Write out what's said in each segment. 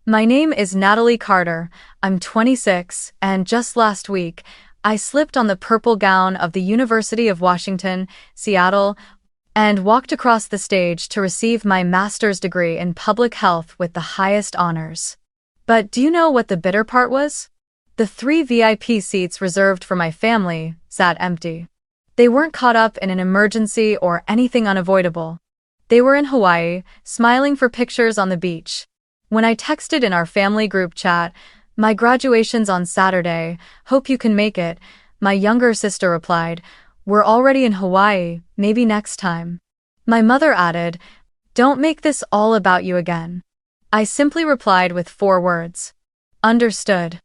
My name is Natalie Carter. I'm 26, and just last week, I slipped on the purple gown of the University of Washington, Seattle, and walked across the stage to receive my master's degree in public health with the highest honors. But do you know what the bitter part was? The 3 VIP seats reserved for my family sat empty. They weren't caught up in an emergency or anything unavoidable. They were in Hawaii, smiling for pictures on the beach. When I texted in our family group chat, "My graduation's on Saturday, hope you can make it," my younger sister replied, "We're already in Hawaii, maybe next time." My mother added, "Don't make this all about you again." I simply replied with 4 words. Understood.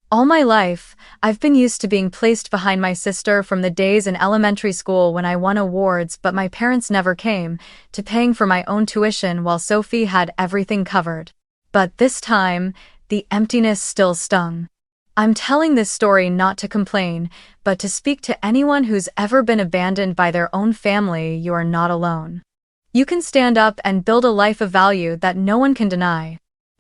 All my life, I've been used to being placed behind my sister from the days in elementary school when I won awards but my parents never came, to paying for my own tuition while Sophie had everything covered. But this time, the emptiness still stung. I'm telling this story not to complain, but to speak to anyone who's ever been abandoned by their own family. You are not alone. You can stand up and build a life of value that no one can deny.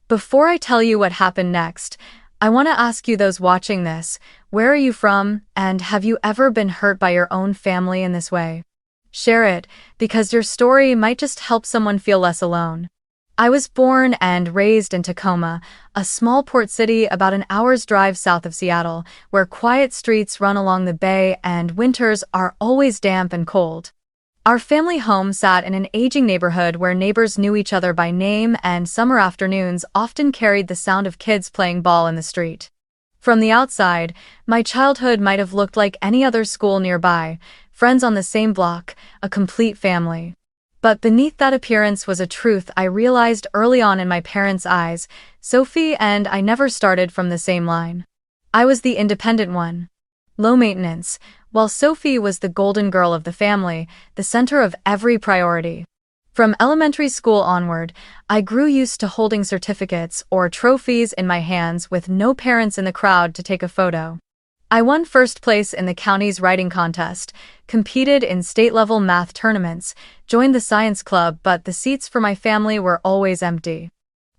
Before I tell you what happened next, I want to ask you, those watching this, where are you from, and have you ever been hurt by your own family in this way? Share it, because your story might just help someone feel less alone. I was born and raised in Tacoma, a small port city about an hour's drive south of Seattle, where quiet streets run along the bay and winters are always damp and cold. Our family home sat in an aging neighborhood where neighbors knew each other by name, and summer afternoons often carried the sound of kids playing ball in the street. From the outside, my childhood might have looked like any other school nearby, friends on the same block, a complete family. But beneath that appearance was a truth I realized early on in my parents' eyes: Sophie and I never started from the same line. I was the independent one. Low maintenance, while Sophie was the golden girl of the family, the center of every priority. From elementary school onward, I grew used to holding certificates or trophies in my hands with no parents in the crowd to take a photo. I won first place in the county's writing contest, competed in state-level math tournaments, joined the science club, but the seats for my family were always empty.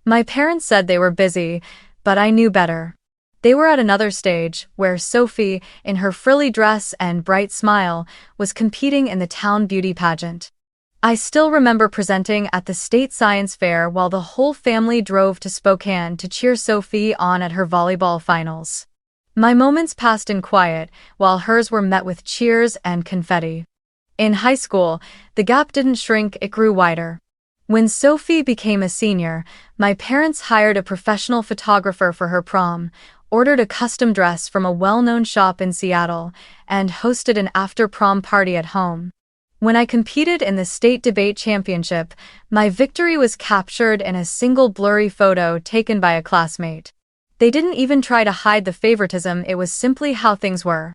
My parents said they were busy, but I knew better. They were at another stage, where Sophie, in her frilly dress and bright smile, was competing in the town beauty pageant. I still remember presenting at the state science fair while the whole family drove to Spokane to cheer Sophie on at her volleyball finals. My moments passed in quiet, while hers were met with cheers and confetti. In high school, the gap didn't shrink, it grew wider. When Sophie became a senior, my parents hired a professional photographer for her prom, ordered a custom dress from a well-known shop in Seattle, and hosted an after-prom party at home. When I competed in the state debate championship, my victory was captured in a single blurry photo taken by a classmate. They didn't even try to hide the favoritism, it was simply how things were.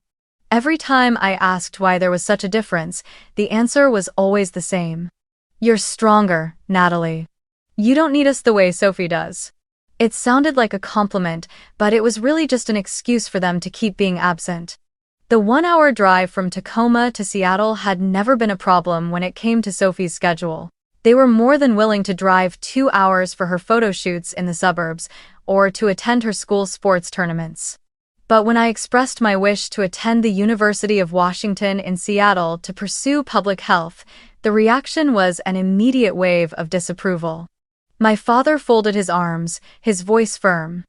Every time I asked why there was such a difference, the answer was always the same. "You're stronger, Natalie. You don't need us the way Sophie does." It sounded like a compliment, but it was really just an excuse for them to keep being absent. The 1-hour drive from Tacoma to Seattle had never been a problem when it came to Sophie's schedule. They were more than willing to drive 2 hours for her photo shoots in the suburbs, or to attend her school sports tournaments. But when I expressed my wish to attend the University of Washington in Seattle to pursue public health, the reaction was an immediate wave of disapproval. My father folded his arms, his voice firm.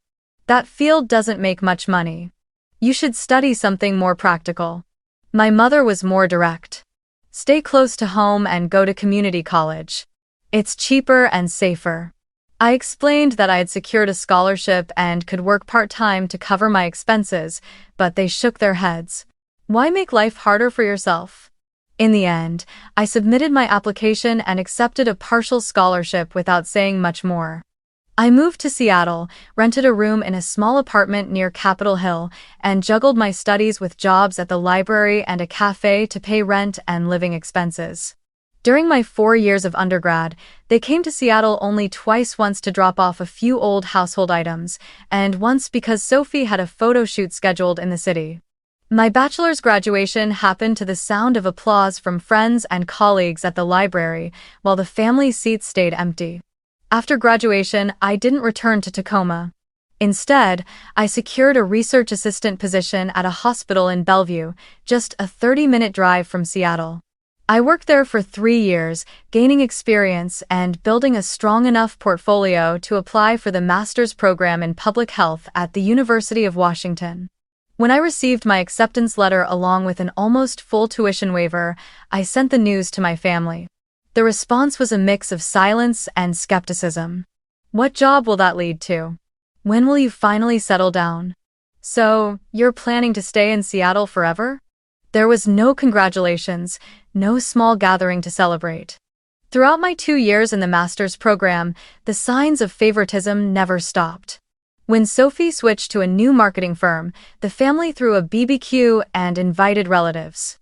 "That field doesn't make much money. You should study something more practical." My mother was more direct. "Stay close to home and go to community college. It's cheaper and safer." I explained that I had secured a scholarship and could work part-time to cover my expenses, but they shook their heads. "Why make life harder for yourself?" In the end, I submitted my application and accepted a partial scholarship without saying much more. I moved to Seattle, rented a room in a small apartment near Capitol Hill, and juggled my studies with jobs at the library and a cafe to pay rent and living expenses. During my 4 years of undergrad, they came to Seattle only twice, once to drop off a few old household items, and once because Sophie had a photo shoot scheduled in the city. My bachelor's graduation happened to the sound of applause from friends and colleagues at the library, while the family seats stayed empty. After graduation, I didn't return to Tacoma. Instead, I secured a research assistant position at a hospital in Bellevue, just a 30-minute drive from Seattle. I worked there for 3 years, gaining experience and building a strong enough portfolio to apply for the master's program in public health at the University of Washington. When I received my acceptance letter along with an almost full tuition waiver, I sent the news to my family. The response was a mix of silence and skepticism. What job will that lead to? When will you finally settle down? So, you're planning to stay in Seattle forever? There was no congratulations, no small gathering to celebrate. Throughout my 2 years in the master's program, the signs of favoritism never stopped. When Sophie switched to a new marketing firm, the family threw a BBQ and invited relatives.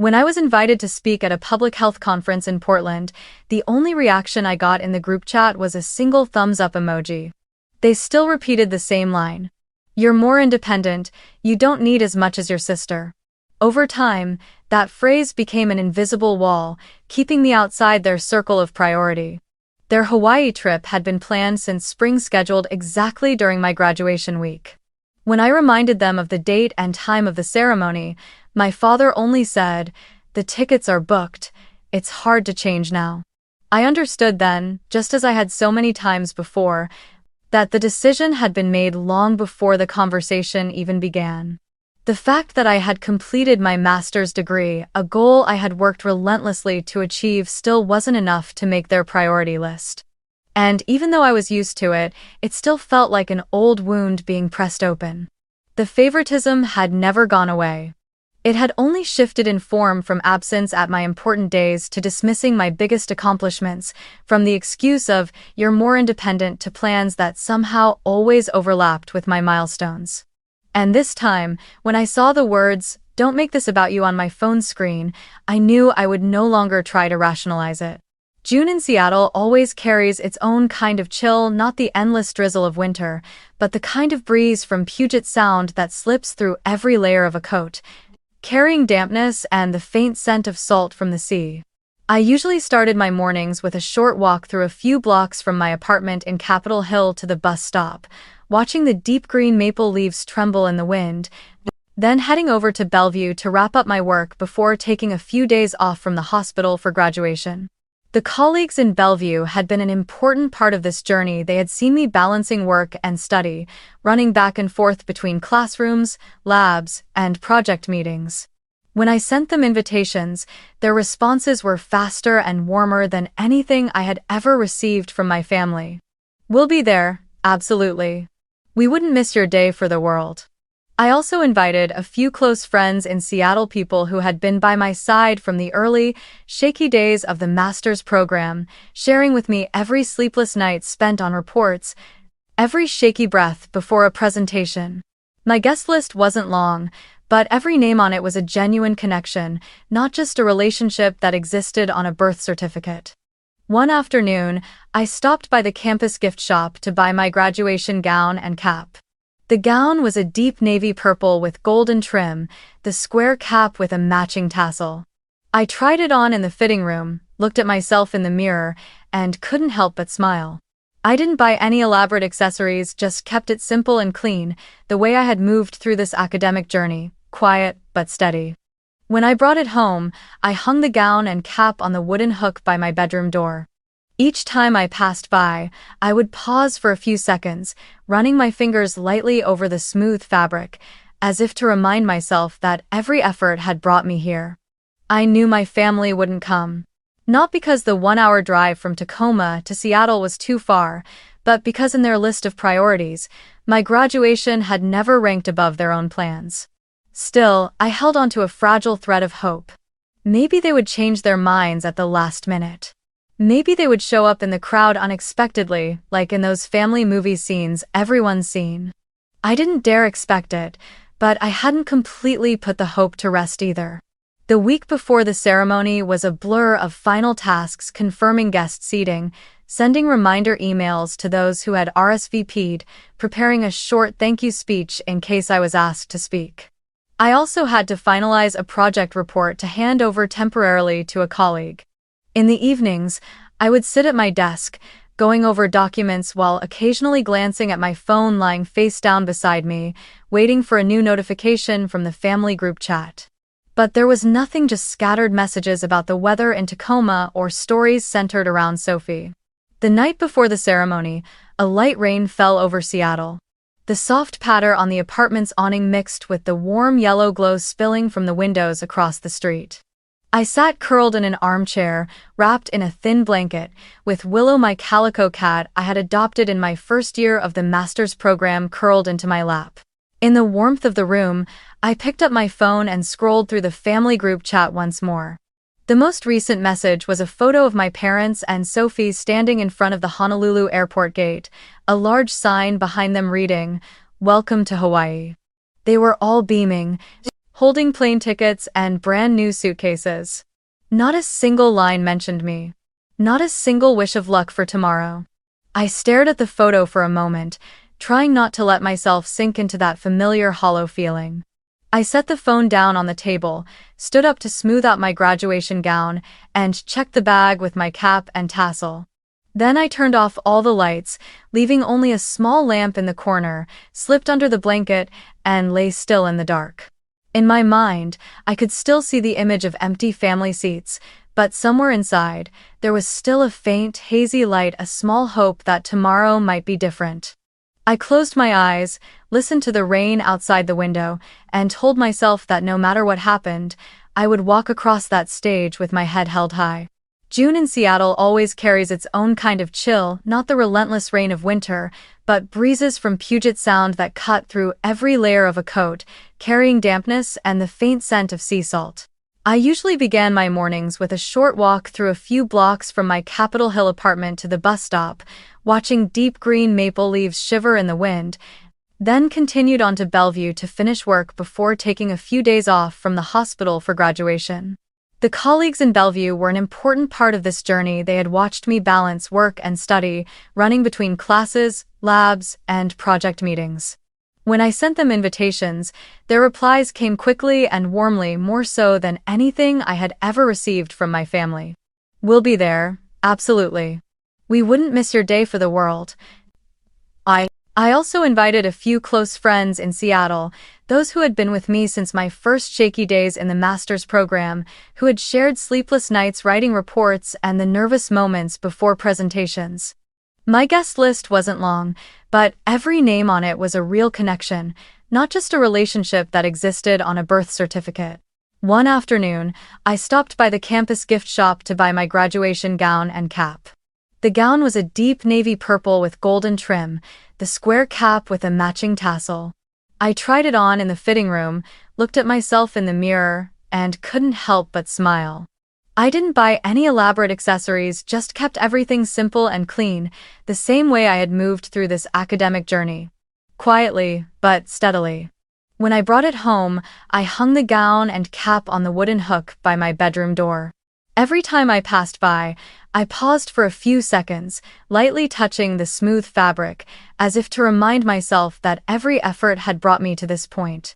When I was invited to speak at a public health conference in Portland, the only reaction I got in the group chat was a single thumbs-up emoji. They still repeated the same line. You're more independent, you don't need as much as your sister. Over time, that phrase became an invisible wall, keeping me outside their circle of priority. Their Hawaii trip had been planned since spring, scheduled exactly during my graduation week. When I reminded them of the date and time of the ceremony, my father only said, "The tickets are booked, it's hard to change now." I understood then, just as I had so many times before, that the decision had been made long before the conversation even began. The fact that I had completed my master's degree, a goal I had worked relentlessly to achieve, still wasn't enough to make their priority list. And even though I was used to it, it still felt like an old wound being pressed open. The favoritism had never gone away. It had only shifted in form from absence at my important days to dismissing my biggest accomplishments, from the excuse of, "You're more independent," to plans that somehow always overlapped with my milestones. And this time, when I saw the words, "Don't make this about you," on my phone screen, I knew I would no longer try to rationalize it. June in Seattle always carries its own kind of chill, not the endless drizzle of winter, but the kind of breeze from Puget Sound that slips through every layer of a coat, carrying dampness and the faint scent of salt from the sea. I usually started my mornings with a short walk through a few blocks from my apartment in Capitol Hill to the bus stop, watching the deep green maple leaves tremble in the wind, then heading over to Bellevue to wrap up my work before taking a few days off from the hospital for graduation. The colleagues in Bellevue had been an important part of this journey. They had seen me balancing work and study, running back and forth between classrooms, labs, and project meetings. When I sent them invitations, their responses were faster and warmer than anything I had ever received from my family. "We'll be there, absolutely. We wouldn't miss your day for the world." I also invited a few close friends in Seattle, people who had been by my side from the early, shaky days of the master's program, sharing with me every sleepless night spent on reports, every shaky breath before a presentation. My guest list wasn't long, but every name on it was a genuine connection, not just a relationship that existed on a birth certificate. One afternoon, I stopped by the campus gift shop to buy my graduation gown and cap. The gown was a deep navy purple with golden trim, the square cap with a matching tassel. I tried it on in the fitting room, looked at myself in the mirror, and couldn't help but smile. I didn't buy any elaborate accessories, just kept it simple and clean, the way I had moved through this academic journey, quiet but steady. When I brought it home, I hung the gown and cap on the wooden hook by my bedroom door. Each time I passed by, I would pause for a few seconds, running my fingers lightly over the smooth fabric, as if to remind myself that every effort had brought me here. I knew my family wouldn't come. Not because the 1-hour drive from Tacoma to Seattle was too far, but because in their list of priorities, my graduation had never ranked above their own plans. Still, I held onto a fragile thread of hope. Maybe they would change their minds at the last minute. Maybe they would show up in the crowd unexpectedly, like in those family movie scenes everyone's seen. I didn't dare expect it, but I hadn't completely put the hope to rest either. The week before the ceremony was a blur of final tasks, confirming guest seating, sending reminder emails to those who had RSVP'd, preparing a short thank you speech in case I was asked to speak. I also had to finalize a project report to hand over temporarily to a colleague. In the evenings, I would sit at my desk, going over documents while occasionally glancing at my phone lying face down beside me, waiting for a new notification from the family group chat. But there was nothing, just scattered messages about the weather in Tacoma or stories centered around Sophie. The night before the ceremony, a light rain fell over Seattle. The soft patter on the apartment's awning mixed with the warm yellow glow spilling from the windows across the street. I sat curled in an armchair, wrapped in a thin blanket, with Willow, my calico cat I had adopted in my first year of the master's program, curled into my lap. In the warmth of the room, I picked up my phone and scrolled through the family group chat once more. The most recent message was a photo of my parents and Sophie standing in front of the Honolulu airport gate, a large sign behind them reading, "Welcome to Hawaii." They were all beaming, holding plane tickets and brand new suitcases. Not a single line mentioned me. Not a single wish of luck for tomorrow. I stared at the photo for a moment, trying not to let myself sink into that familiar hollow feeling. I set the phone down on the table, stood up to smooth out my graduation gown, and checked the bag with my cap and tassel. Then I turned off all the lights, leaving only a small lamp in the corner, slipped under the blanket, and lay still in the dark. In my mind, I could still see the image of empty family seats, but somewhere inside, there was still a faint, hazy light, a small hope that tomorrow might be different. I closed my eyes, listened to the rain outside the window, and told myself that no matter what happened, I would walk across that stage with my head held high. June in Seattle always carries its own kind of chill, not the relentless rain of winter, but breezes from Puget Sound that cut through every layer of a coat, carrying dampness and the faint scent of sea salt. I usually began my mornings with a short walk through a few blocks from my Capitol Hill apartment to the bus stop, watching deep green maple leaves shiver in the wind, then continued on to Bellevue to finish work before taking a few days off from the hospital for graduation. The colleagues in Bellevue were an important part of this journey. They had watched me balance work and study, running between classes, labs, and project meetings. When I sent them invitations, their replies came quickly and warmly, more so than anything I had ever received from my family. "We'll be there, absolutely. We wouldn't miss your day for the world." I also invited a few close friends in Seattle, those who had been with me since my first shaky days in the master's program, who had shared sleepless nights writing reports and the nervous moments before presentations. My guest list wasn't long, but every name on it was a real connection, not just a relationship that existed on a birth certificate. One afternoon, I stopped by the campus gift shop to buy my graduation gown and cap. The gown was a deep navy purple with golden trim, the square cap with a matching tassel. I tried it on in the fitting room, looked at myself in the mirror, and couldn't help but smile. I didn't buy any elaborate accessories, just kept everything simple and clean, the same way I had moved through this academic journey. Quietly, but steadily. When I brought it home, I hung the gown and cap on the wooden hook by my bedroom door. Every time I passed by, I paused for a few seconds, lightly touching the smooth fabric, as if to remind myself that every effort had brought me to this point.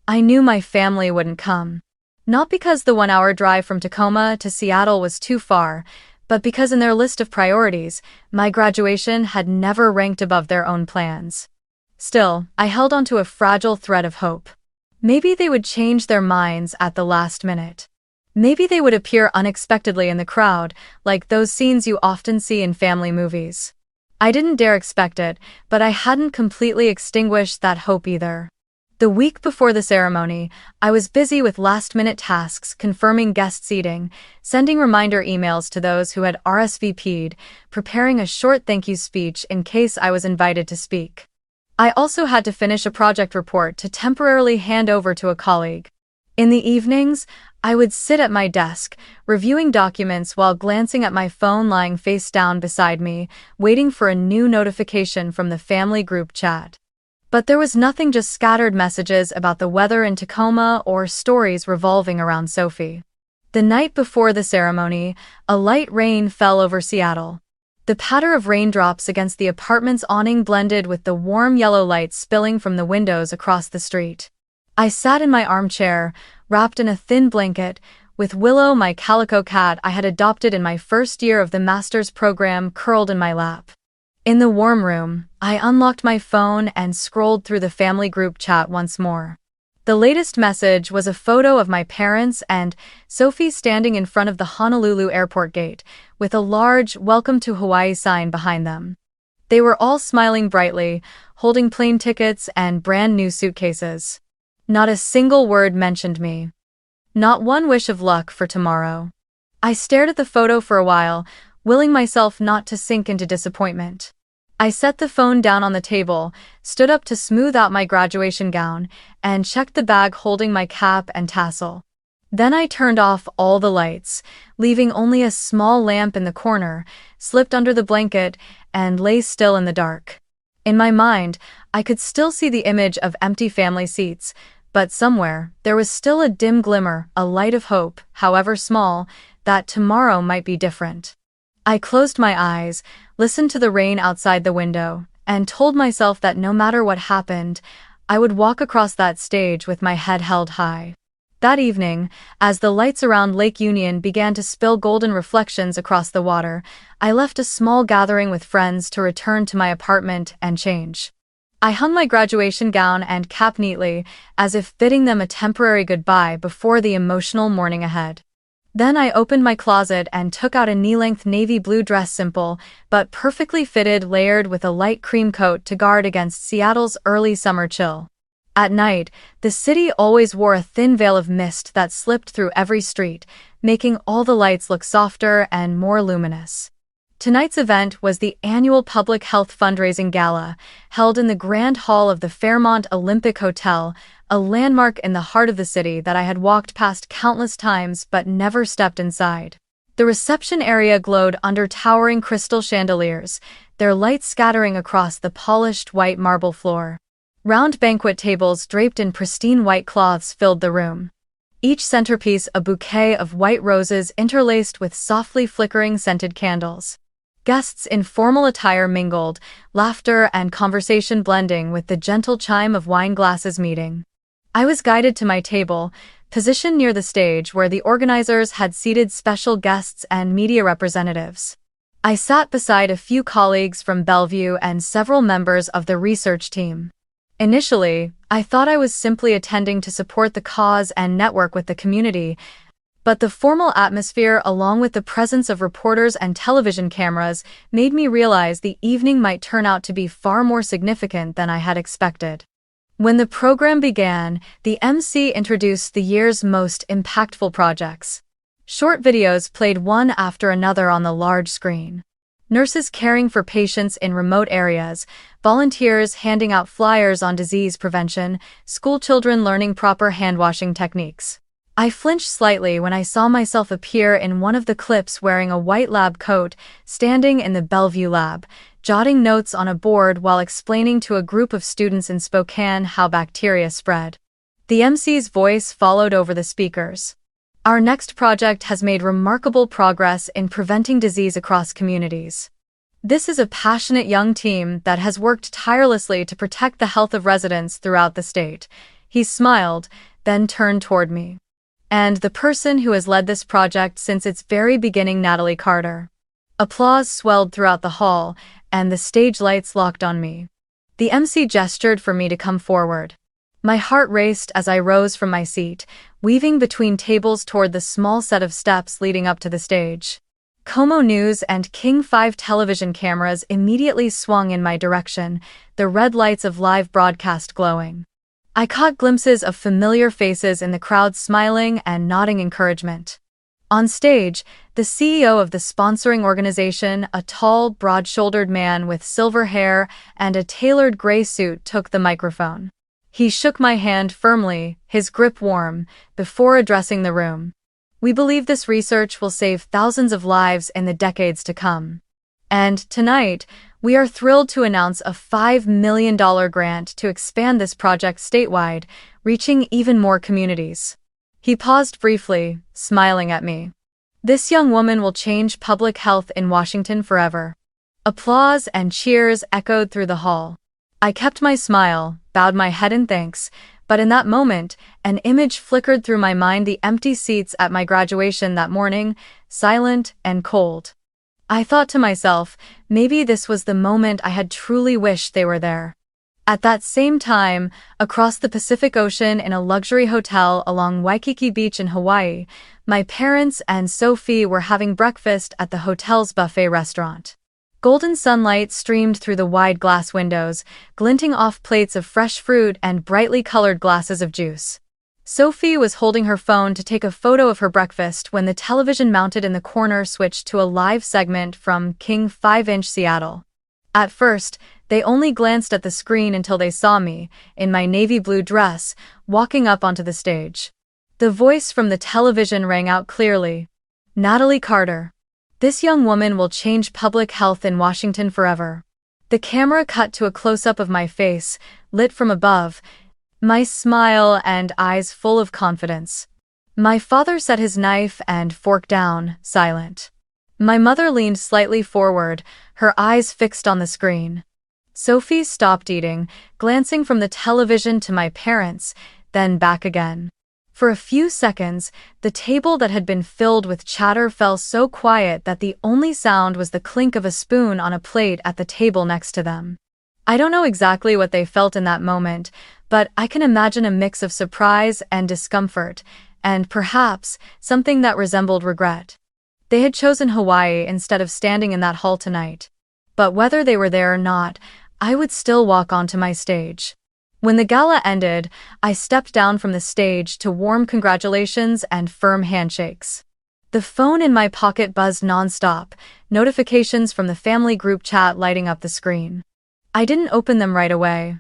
I knew my family wouldn't come. Not because the 1-hour drive from Tacoma to Seattle was too far, but because in their list of priorities, my graduation had never ranked above their own plans. Still, I held onto a fragile thread of hope. Maybe they would change their minds at the last minute. Maybe they would appear unexpectedly in the crowd, like those scenes you often see in family movies. I didn't dare expect it, but I hadn't completely extinguished that hope either. The week before the ceremony, I was busy with last-minute tasks, confirming guest seating, sending reminder emails to those who had RSVP'd, preparing a short thank you speech in case I was invited to speak. I also had to finish a project report to temporarily hand over to a colleague. In the evenings, I would sit at my desk, reviewing documents while glancing at my phone lying face down beside me, waiting for a new notification from the family group chat. But there was nothing, just scattered messages about the weather in Tacoma or stories revolving around Sophie. The night before the ceremony, a light rain fell over Seattle. The patter of raindrops against the apartment's awning blended with the warm yellow light spilling from the windows across the street. I sat in my armchair, wrapped in a thin blanket, with Willow, my calico cat I had adopted in my first year of the master's program, curled in my lap. In the warm room, I unlocked my phone and scrolled through the family group chat once more. The latest message was a photo of my parents and Sophie standing in front of the Honolulu airport gate, with a large "Welcome to Hawaii" sign behind them. They were all smiling brightly, holding plane tickets and brand new suitcases. Not a single word mentioned me. Not one wish of luck for tomorrow. I stared at the photo for a while, willing myself not to sink into disappointment. I set the phone down on the table, stood up to smooth out my graduation gown, and checked the bag holding my cap and tassel. Then I turned off all the lights, leaving only a small lamp in the corner, slipped under the blanket, and lay still in the dark. In my mind, I could still see the image of empty family seats, but somewhere, there was still a dim glimmer, a light of hope, however small, that tomorrow might be different. I closed my eyes, listened to the rain outside the window, and told myself that no matter what happened, I would walk across that stage with my head held high. That evening, as the lights around Lake Union began to spill golden reflections across the water, I left a small gathering with friends to return to my apartment and change. I hung my graduation gown and cap neatly, as if bidding them a temporary goodbye before the emotional morning ahead. Then I opened my closet and took out a knee-length navy blue dress, simple but perfectly fitted, layered with a light cream coat to guard against Seattle's early summer chill. At night, the city always wore a thin veil of mist that slipped through every street, making all the lights look softer and more luminous. Tonight's event was the annual Public Health Fundraising Gala, held in the Grand Hall of the Fairmont Olympic Hotel, a landmark in the heart of the city that I had walked past countless times but never stepped inside. The reception area glowed under towering crystal chandeliers, their light scattering across the polished white marble floor. Round banquet tables draped in pristine white cloths filled the room. Each centerpiece a bouquet of white roses interlaced with softly flickering scented candles. Guests in formal attire mingled, laughter and conversation blending with the gentle chime of wine glasses meeting. I was guided to my table, positioned near the stage where the organizers had seated special guests and media representatives. I sat beside a few colleagues from Bellevue and several members of the research team. Initially, I thought I was simply attending to support the cause and network with the community, but the formal atmosphere, along with the presence of reporters and television cameras, made me realize the evening might turn out to be far more significant than I had expected. When the program began, the MC introduced the year's most impactful projects. Short videos played one after another on the large screen. Nurses caring for patients in remote areas, volunteers handing out flyers on disease prevention, schoolchildren learning proper hand-washing techniques. I flinched slightly when I saw myself appear in one of the clips wearing a white lab coat, standing in the Bellevue lab, jotting notes on a board while explaining to a group of students in Spokane how bacteria spread. The MC's voice followed over the speakers. Our next project has made remarkable progress in preventing disease across communities. This is a passionate young team that has worked tirelessly to protect the health of residents throughout the state. He smiled, then turned toward me. And the person who has led this project since its very beginning, Natalie Carter. Applause swelled throughout the hall, and the stage lights locked on me. The MC gestured for me to come forward. My heart raced as I rose from my seat, weaving between tables toward the small set of steps leading up to the stage. Como News and King 5 television cameras immediately swung in my direction, the red lights of live broadcast glowing. I caught glimpses of familiar faces in the crowd, smiling and nodding encouragement. On stage, the CEO of the sponsoring organization, a tall, broad-shouldered man with silver hair and a tailored gray suit, took the microphone. He shook my hand firmly, his grip warm, before addressing the room. We believe this research will save thousands of lives in the decades to come. And tonight, we are thrilled to announce a $5 million grant to expand this project statewide, reaching even more communities. He paused briefly, smiling at me. This young woman will change public health in Washington forever. Applause and cheers echoed through the hall. I kept my smile, bowed my head in thanks, But in that moment, an image flickered through my mind: the empty seats at my graduation that morning, silent and cold. I thought to myself, maybe this was the moment I had truly wished they were there. At that same time, across the Pacific Ocean in a luxury hotel along Waikiki Beach in Hawaii, my parents and Sophie were having breakfast at the hotel's buffet restaurant. Golden sunlight streamed through the wide glass windows, glinting off plates of fresh fruit and brightly colored glasses of juice. Sophie was holding her phone to take a photo of her breakfast when the television mounted in the corner switched to a live segment from King 5-inch Seattle. At first, they only glanced at the screen until they saw me, in my navy blue dress, walking up onto the stage. The voice from the television rang out clearly. Natalie Carter. This young woman will change public health in Washington forever. The camera cut to a close-up of my face, lit from above, my smile and eyes full of confidence. My father set his knife and fork down, silent. My mother leaned slightly forward, her eyes fixed on the screen. Sophie stopped eating, glancing from the television to my parents, then back again. For a few seconds, the table that had been filled with chatter fell so quiet that the only sound was the clink of a spoon on a plate at the table next to them. I don't know exactly what they felt in that moment, but I can imagine a mix of surprise and discomfort, and perhaps something that resembled regret. They had chosen Hawaii instead of standing in that hall tonight. But whether they were there or not, I would still walk onto my stage. When the gala ended, I stepped down from the stage to warm congratulations and firm handshakes. The phone in my pocket buzzed nonstop, notifications from the family group chat lighting up the screen. I didn't open them right away.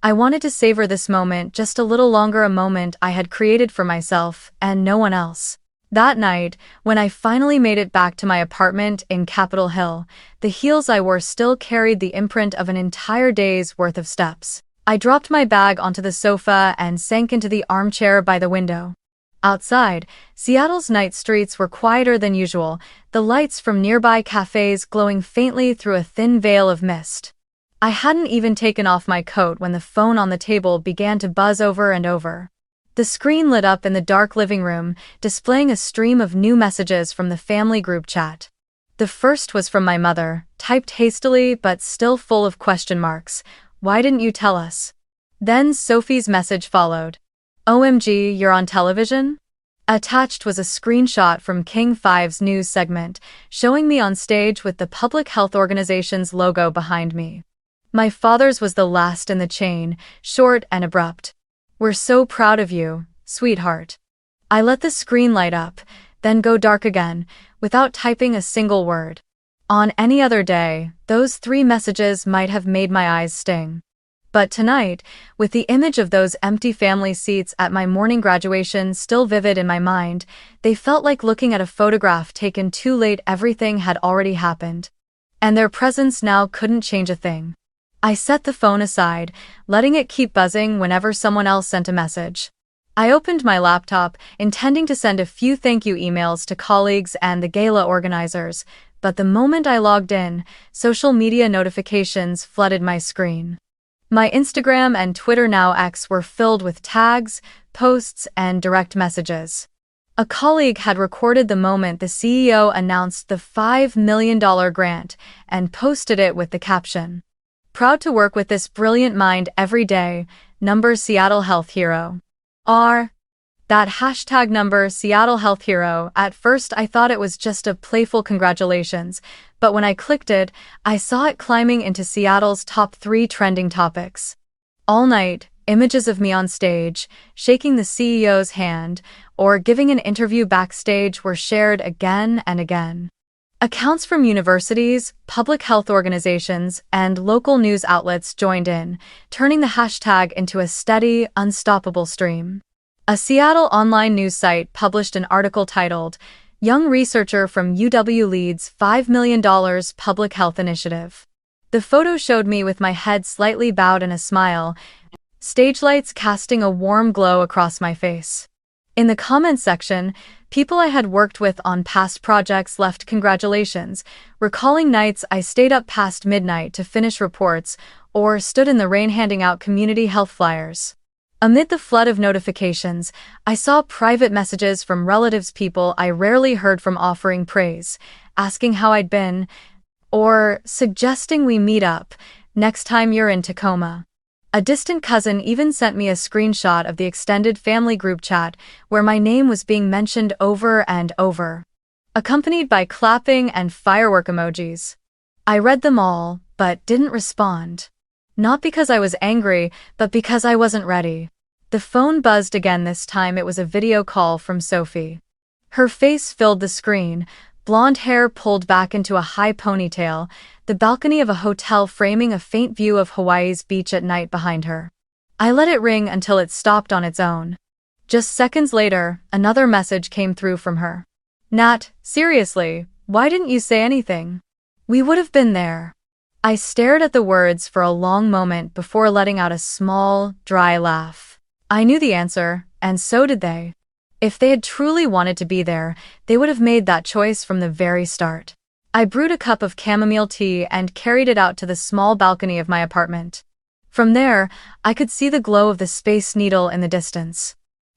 I wanted to savor this moment just a little longer, a moment I had created for myself and no one else. That night, when I finally made it back to my apartment in Capitol Hill, the heels I wore still carried the imprint of an entire day's worth of steps. I dropped my bag onto the sofa and sank into the armchair by the window. Outside, Seattle's night streets were quieter than usual, the lights from nearby cafes glowing faintly through a thin veil of mist. I hadn't even taken off my coat when the phone on the table began to buzz over and over. The screen lit up in the dark living room, displaying a stream of new messages from the family group chat. The first was from my mother, typed hastily but still full of question marks. Why didn't you tell us? Then Sophie's message followed. OMG, you're on television? Attached was a screenshot from King 5's news segment, showing me on stage with the public health organization's logo behind me. My father's was the last in the chain, short and abrupt. We're so proud of you, sweetheart. I let the screen light up, then go dark again, without typing a single word. On any other day, those 3 messages might have made my eyes sting. But tonight, with the image of those empty family seats at my morning graduation still vivid in my mind, they felt like looking at a photograph taken too late. Everything had already happened. And their presence now couldn't change a thing. I set the phone aside, letting it keep buzzing whenever someone else sent a message. I opened my laptop, intending to send a few thank you emails to colleagues and the gala organizers, but the moment I logged in, social media notifications flooded my screen. My Instagram and Twitter, now X, were filled with tags, posts, and direct messages. A colleague had recorded the moment the CEO announced the $5 million grant and posted it with the caption, "Proud to work with this brilliant mind every day, number Seattle Health Hero." That hashtag number Seattle Health Hero, at first I thought it was just a playful congratulations, but when I clicked it, I saw it climbing into Seattle's top 3 trending topics. All night, images of me on stage, shaking the CEO's hand, or giving an interview backstage were shared again and again. Accounts from universities, public health organizations, and local news outlets joined in, turning the hashtag into a steady, unstoppable stream. A Seattle online news site published an article titled, "Young Researcher from UW Leads $5 Million Public Health Initiative." The photo showed me with my head slightly bowed and a smile, stage lights casting a warm glow across my face. In the comments section, people I had worked with on past projects left congratulations, recalling nights I stayed up past midnight to finish reports or stood in the rain handing out community health flyers. Amid the flood of notifications, I saw private messages from relatives, people I rarely heard from, offering praise, asking how I'd been, or suggesting we meet up next time you're in Tacoma. A distant cousin even sent me a screenshot of the extended family group chat where my name was being mentioned over and over, accompanied by clapping and firework emojis. I read them all, but didn't respond. Not because I was angry, but because I wasn't ready. The phone buzzed again. This time it was a video call from Sophie. Her face filled the screen, blonde hair pulled back into a high ponytail, the balcony of a hotel framing a faint view of Hawaii's beach at night behind her. I let it ring until it stopped on its own. Just seconds later, another message came through from her. Nat, seriously, why didn't you say anything? We would have been there. I stared at the words for a long moment before letting out a small, dry laugh. I knew the answer, and so did they. If they had truly wanted to be there, they would have made that choice from the very start. I brewed a cup of chamomile tea and carried it out to the small balcony of my apartment. From there, I could see the glow of the Space Needle in the distance.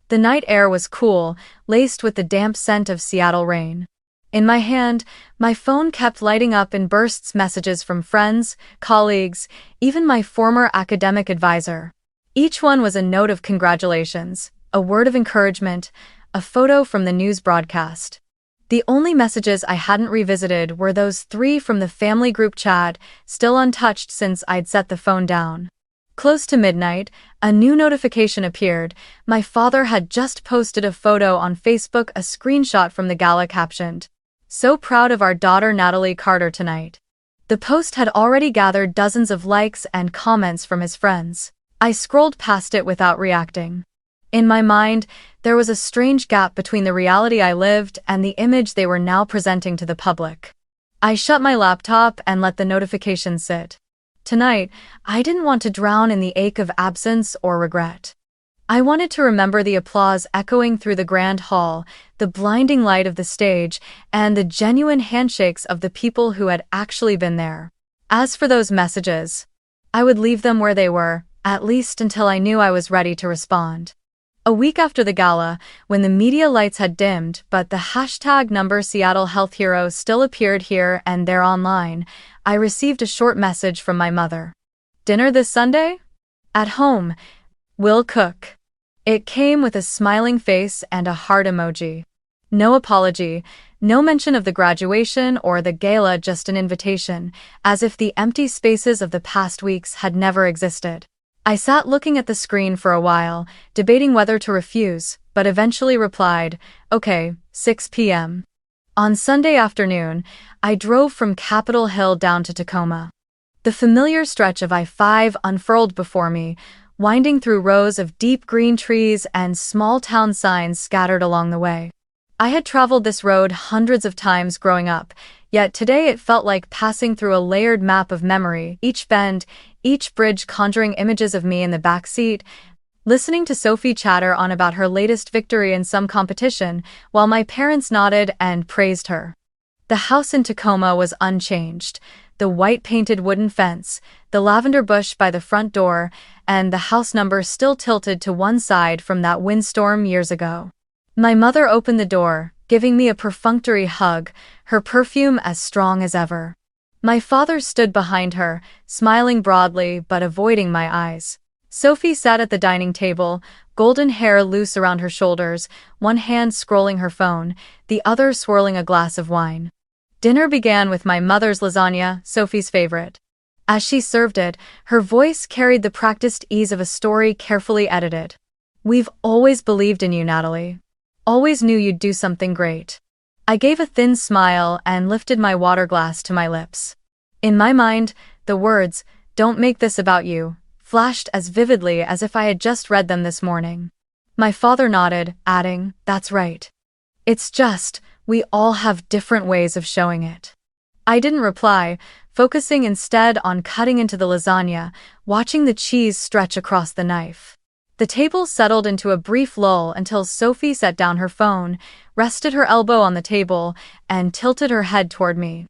The night air was cool, laced with the damp scent of Seattle rain. In my hand, my phone kept lighting up in bursts, messages from friends, colleagues, even my former academic advisor. Each one was a note of congratulations, a word of encouragement, a photo from the news broadcast. The only messages I hadn't revisited were those 3 from the family group chat, still untouched since I'd set the phone down. Close to midnight, a new notification appeared. My father had just posted a photo on Facebook, a screenshot from the gala captioned, "So proud of our daughter Natalie Carter tonight." The post had already gathered dozens of likes and comments from his friends. I scrolled past it without reacting. In my mind, there was a strange gap between the reality I lived and the image they were now presenting to the public. I shut my laptop and let the notification sit. Tonight, I didn't want to drown in the ache of absence or regret. I wanted to remember the applause echoing through the grand hall, the blinding light of the stage, and the genuine handshakes of the people who had actually been there. As for those messages, I would leave them where they were, at least until I knew I was ready to respond. A week after the gala, when the media lights had dimmed but the #number Seattle Health Hero still appeared here and there online, I received a short message from my mother. "Dinner this Sunday? At home. We'll cook." It came with a smiling face and a heart emoji. No apology, no mention of the graduation or the gala, just an invitation, as if the empty spaces of the past weeks had never existed. I sat looking at the screen for a while, debating whether to refuse, but eventually replied, "Okay, 6 p.m. On Sunday afternoon, I drove from Capitol Hill down to Tacoma. The familiar stretch of I-5 unfurled before me, winding through rows of deep green trees and small town signs scattered along the way. I had traveled this road hundreds of times growing up, yet today it felt like passing through a layered map of memory, each bend, each bridge conjuring images of me in the back seat, listening to Sophie chatter on about her latest victory in some competition, while my parents nodded and praised her. The house in Tacoma was unchanged. The white-painted wooden fence, the lavender bush by the front door, and the house number still tilted to one side from that windstorm years ago. My mother opened the door, giving me a perfunctory hug, her perfume as strong as ever. My father stood behind her, smiling broadly but avoiding my eyes. Sophie sat at the dining table, golden hair loose around her shoulders, one hand scrolling her phone, the other swirling a glass of wine. Dinner began with my mother's lasagna, Sophie's favorite. As she served it, her voice carried the practiced ease of a story carefully edited. "We've always believed in you, Natalie. Always knew you'd do something great." I gave a thin smile and lifted my water glass to my lips. In my mind, the words, "Don't make this about you," flashed as vividly as if I had just read them this morning. My father nodded, adding, "That's right. It's just, we all have different ways of showing it." I didn't reply, focusing instead on cutting into the lasagna, watching the cheese stretch across the knife. The table settled into a brief lull until Sophie set down her phone, rested her elbow on the table, and tilted her head toward me.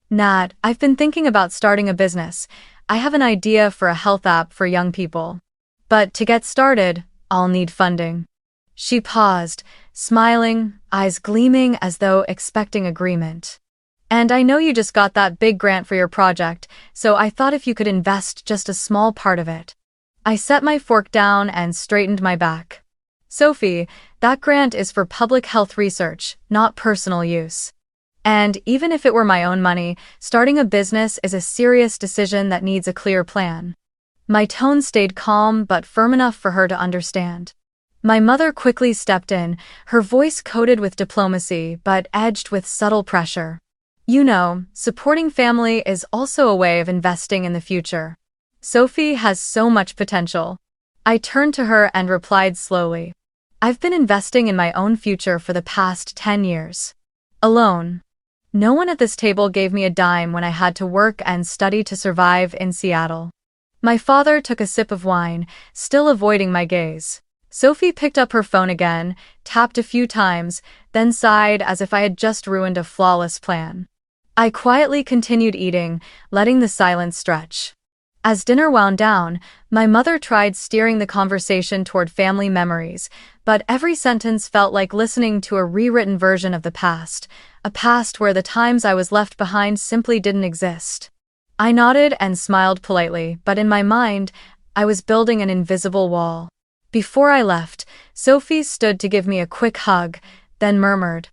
"Nat, I've been thinking about starting a business. I have an idea for a health app for young people. But to get started, I'll need funding." She paused, smiling, eyes gleaming as though expecting agreement. "And I know you just got that big grant for your project, so I thought if you could invest just a small part of it." I set my fork down and straightened my back. "Sophie, that grant is for public health research, not personal use. And even if it were my own money, starting a business is a serious decision that needs a clear plan." My tone stayed calm but firm enough for her to understand. My mother quickly stepped in, her voice coated with diplomacy but edged with subtle pressure. "You know, supporting family is also a way of investing in the future. Sophie has so much potential." I turned to her and replied slowly. "I've been investing in my own future for the past 10 years. Alone. No one at this table gave me a dime when I had to work and study to survive in Seattle." My father took a sip of wine, still avoiding my gaze. Sophie picked up her phone again, tapped a few times, then sighed as if I had just ruined a flawless plan. I quietly continued eating, letting the silence stretch. As dinner wound down, my mother tried steering the conversation toward family memories, but every sentence felt like listening to a rewritten version of the past, a past where the times I was left behind simply didn't exist. I nodded and smiled politely, but in my mind, I was building an invisible wall. Before I left, Sophie stood to give me a quick hug, then murmured,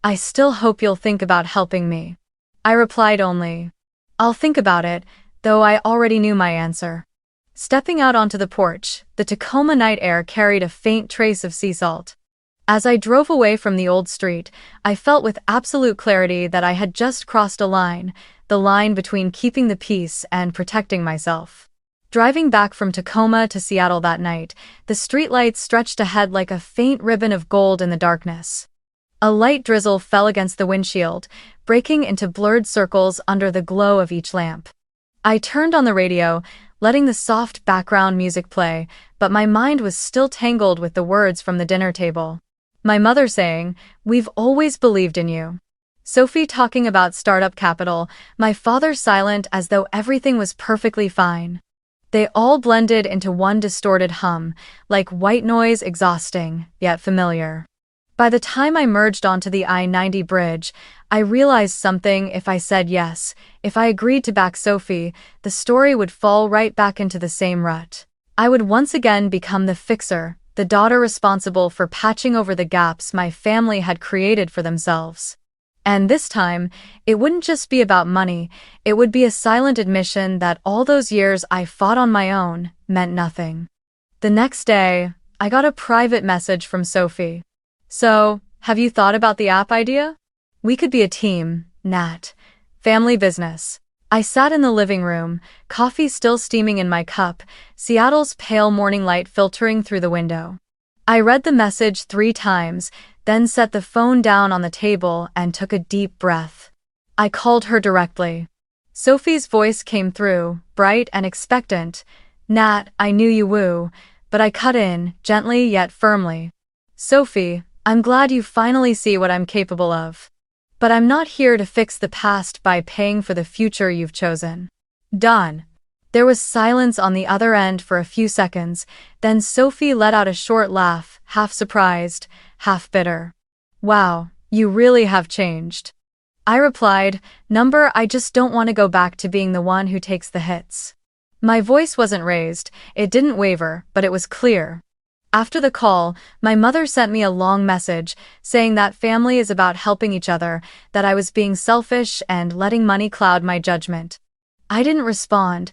"I still hope you'll think about helping me." I replied only, "I'll think about it," though I already knew my answer. Stepping out onto the porch, the Tacoma night air carried a faint trace of sea salt. As I drove away from the old street, I felt with absolute clarity that I had just crossed a line, the line between keeping the peace and protecting myself. Driving back from Tacoma to Seattle that night, the streetlights stretched ahead like a faint ribbon of gold in the darkness. A light drizzle fell against the windshield, breaking into blurred circles under the glow of each lamp. I turned on the radio, letting the soft background music play, but my mind was still tangled with the words from the dinner table. My mother saying, "We've always believed in you." Sophie talking about startup capital, my father silent as though everything was perfectly fine. They all blended into one distorted hum, like white noise, exhausting, yet familiar. By the time I merged onto the I-90 bridge, I realized something. If I said yes, if I agreed to back Sophie, the story would fall right back into the same rut. I would once again become the fixer, the daughter responsible for patching over the gaps my family had created for themselves. And this time, it wouldn't just be about money, it would be a silent admission that all those years I fought on my own meant nothing. The next day, I got a private message from Sophie. "So, have you thought about the app idea? We could be a team, Nat. Family business." I sat in the living room, coffee still steaming in my cup, Seattle's pale morning light filtering through the window. I read the message 3 times, then set the phone down on the table and took a deep breath. I called her directly. Sophie's voice came through, bright and expectant. "Nat, I knew you woo," but I cut in, gently yet firmly. "Sophie, I'm glad you finally see what I'm capable of. But I'm not here to fix the past by paying for the future you've chosen." Done. There was silence on the other end for a few seconds, then Sophie let out a short laugh, half surprised, half bitter. "Wow, you really have changed." I replied, I just don't want to go back to being the one who takes the hits." My voice wasn't raised, it didn't waver, but it was clear. After the call, my mother sent me a long message, saying that family is about helping each other, that I was being selfish and letting money cloud my judgment. I didn't respond.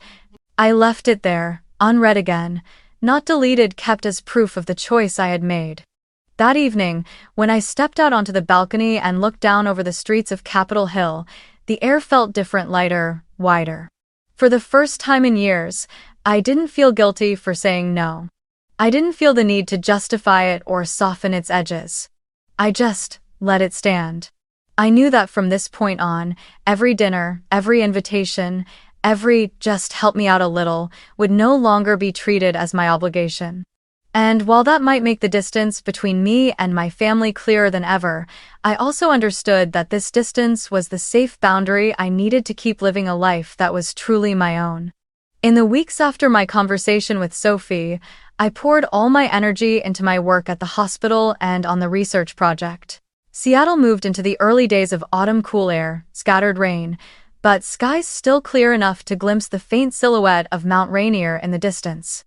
I left it there, unread again, not deleted, kept as proof of the choice I had made. That evening, when I stepped out onto the balcony and looked down over the streets of Capitol Hill, the air felt different, lighter, wider. For the first time in years, I didn't feel guilty for saying no. I didn't feel the need to justify it or soften its edges. I just let it stand. I knew that from this point on, every dinner, every invitation, every "just help me out a little" would no longer be treated as my obligation. And while that might make the distance between me and my family clearer than ever, I also understood that this distance was the safe boundary I needed to keep living a life that was truly my own. In the weeks after my conversation with Sophie, I poured all my energy into my work at the hospital and on the research project. Seattle moved into the early days of autumn cool air, scattered rain, but skies still clear enough to glimpse the faint silhouette of Mount Rainier in the distance.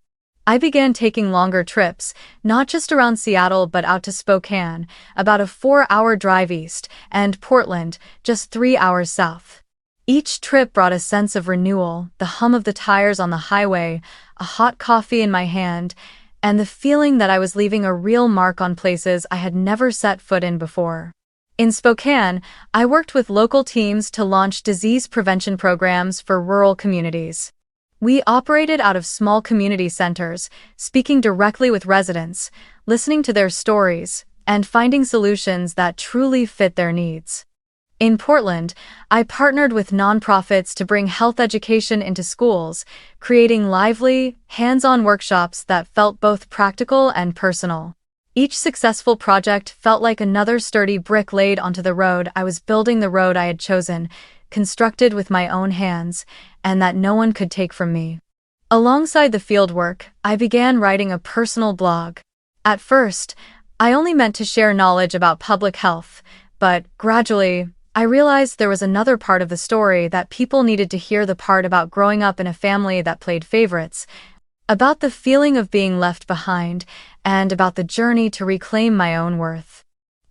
I began taking longer trips, not just around Seattle but out to Spokane, about a 4-hour drive east, and Portland, just 3 hours south. Each trip brought a sense of renewal, the hum of the tires on the highway, a hot coffee in my hand, and the feeling that I was leaving a real mark on places I had never set foot in before. In Spokane, I worked with local teams to launch disease prevention programs for rural communities. We operated out of small community centers, speaking directly with residents, listening to their stories, and finding solutions that truly fit their needs. In Portland, I partnered with nonprofits to bring health education into schools, creating lively, hands-on workshops that felt both practical and personal. Each successful project felt like another sturdy brick laid onto the road. I was building the road I had chosen, constructed with my own hands, and that no one could take from me. Alongside the fieldwork, I began writing a personal blog. At first, I only meant to share knowledge about public health, but gradually, I realized there was another part of the story that people needed to hear, the part about growing up in a family that played favorites, about the feeling of being left behind, and about the journey to reclaim my own worth.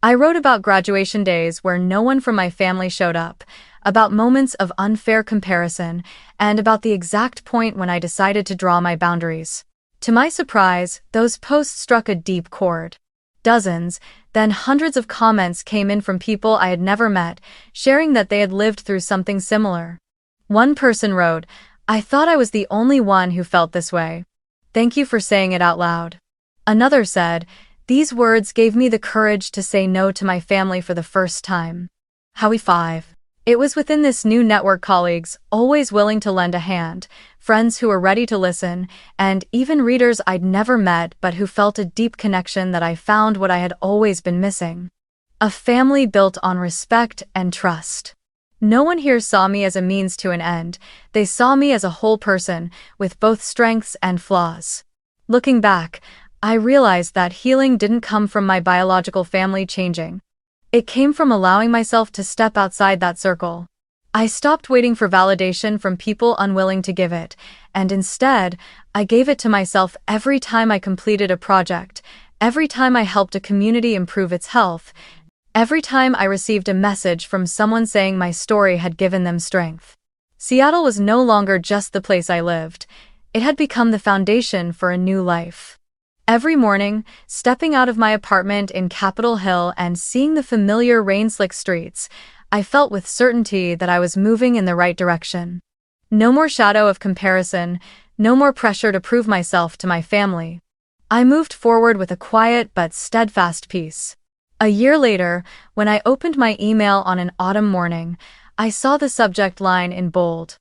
I wrote about graduation days where no one from my family showed up, about moments of unfair comparison, and about the exact point when I decided to draw my boundaries. To my surprise, those posts struck a deep chord. Dozens, then hundreds of comments came in from people I had never met, sharing that they had lived through something similar. One person wrote, "I thought I was the only one who felt this way. Thank you for saying it out loud." Another said, "These words gave me the courage to say no to my family for the first time." Howie 5. It was within this new network, colleagues, always willing to lend a hand, friends who were ready to listen, and even readers I'd never met but who felt a deep connection, that I found what I had always been missing. A family built on respect and trust. No one here saw me as a means to an end. They saw me as a whole person, with both strengths and flaws. Looking back, I realized that healing didn't come from my biological family changing. It came from allowing myself to step outside that circle. I stopped waiting for validation from people unwilling to give it, and instead, I gave it to myself every time I completed a project, every time I helped a community improve its health, every time I received a message from someone saying my story had given them strength. Seattle was no longer just the place I lived. It had become the foundation for a new life. Every morning, stepping out of my apartment in Capitol Hill and seeing the familiar rain-slick streets, I felt with certainty that I was moving in the right direction. No more shadow of comparison, no more pressure to prove myself to my family. I moved forward with a quiet but steadfast peace. A year later, when I opened my email on an autumn morning, I saw the subject line in bold.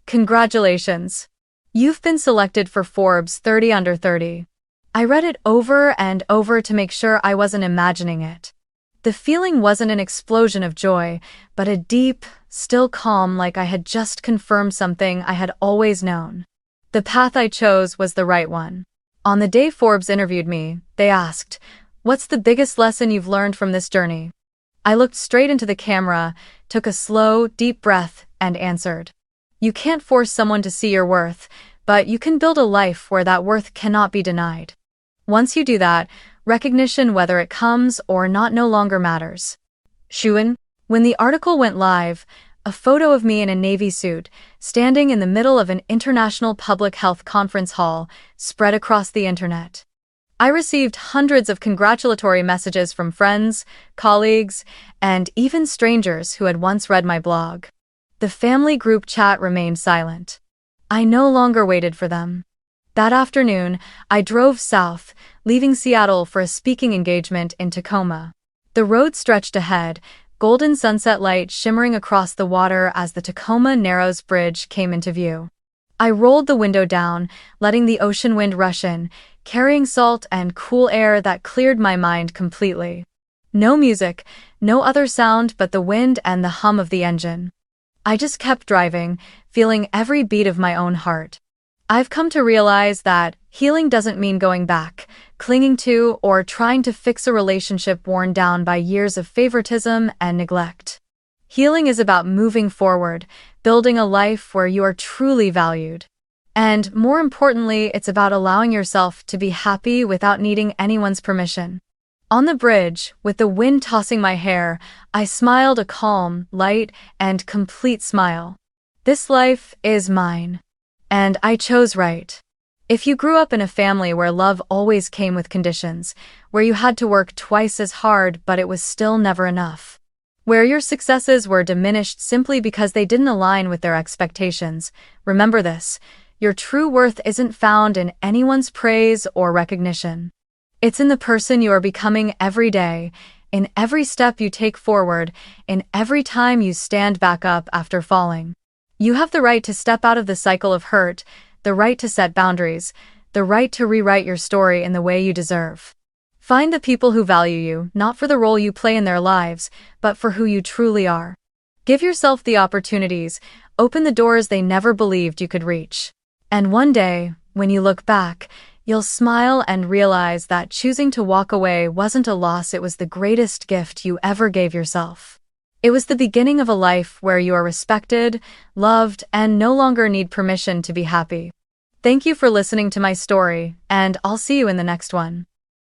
"Congratulations! You've been selected for Forbes 30 Under 30. I read it over and over to make sure I wasn't imagining it. The feeling wasn't an explosion of joy, but a deep, still calm, like I had just confirmed something I had always known. The path I chose was the right one. On the day Forbes interviewed me, they asked, "What's the biggest lesson you've learned from this journey?" I looked straight into the camera, took a slow, deep breath, and answered, "You can't force someone to see your worth, but you can build a life where that worth cannot be denied. Once you do that, recognition, whether it comes or not, no longer matters." Shuin. When the article went live, a photo of me in a navy suit, standing in the middle of an international public health conference hall, spread across the internet. I received hundreds of congratulatory messages from friends, colleagues, and even strangers who had once read my blog. The family group chat remained silent. I no longer waited for them. That afternoon, I drove south, leaving Seattle for a speaking engagement in Tacoma. The road stretched ahead, golden sunset light shimmering across the water as the Tacoma Narrows Bridge came into view. I rolled the window down, letting the ocean wind rush in, carrying salt and cool air that cleared my mind completely. No music, no other sound but the wind and the hum of the engine. I just kept driving, feeling every beat of my own heart. I've come to realize that healing doesn't mean going back, clinging to, or trying to fix a relationship worn down by years of favoritism and neglect. Healing is about moving forward, building a life where you are truly valued. And more importantly, it's about allowing yourself to be happy without needing anyone's permission. On the bridge, with the wind tossing my hair, I smiled a calm, light, and complete smile. This life is mine. And I chose right. If you grew up in a family where love always came with conditions, where you had to work twice as hard but it was still never enough, where your successes were diminished simply because they didn't align with their expectations, remember this: your true worth isn't found in anyone's praise or recognition. It's in the person you are becoming every day, in every step you take forward, in every time you stand back up after falling. You have the right to step out of the cycle of hurt, the right to set boundaries, the right to rewrite your story in the way you deserve. Find the people who value you, not for the role you play in their lives, but for who you truly are. Give yourself the opportunities, open the doors they never believed you could reach. And one day, when you look back, you'll smile and realize that choosing to walk away wasn't a loss, it was the greatest gift you ever gave yourself. It was the beginning of a life where you are respected, loved, and no longer need permission to be happy. Thank you for listening to my story, and I'll see you in the next one.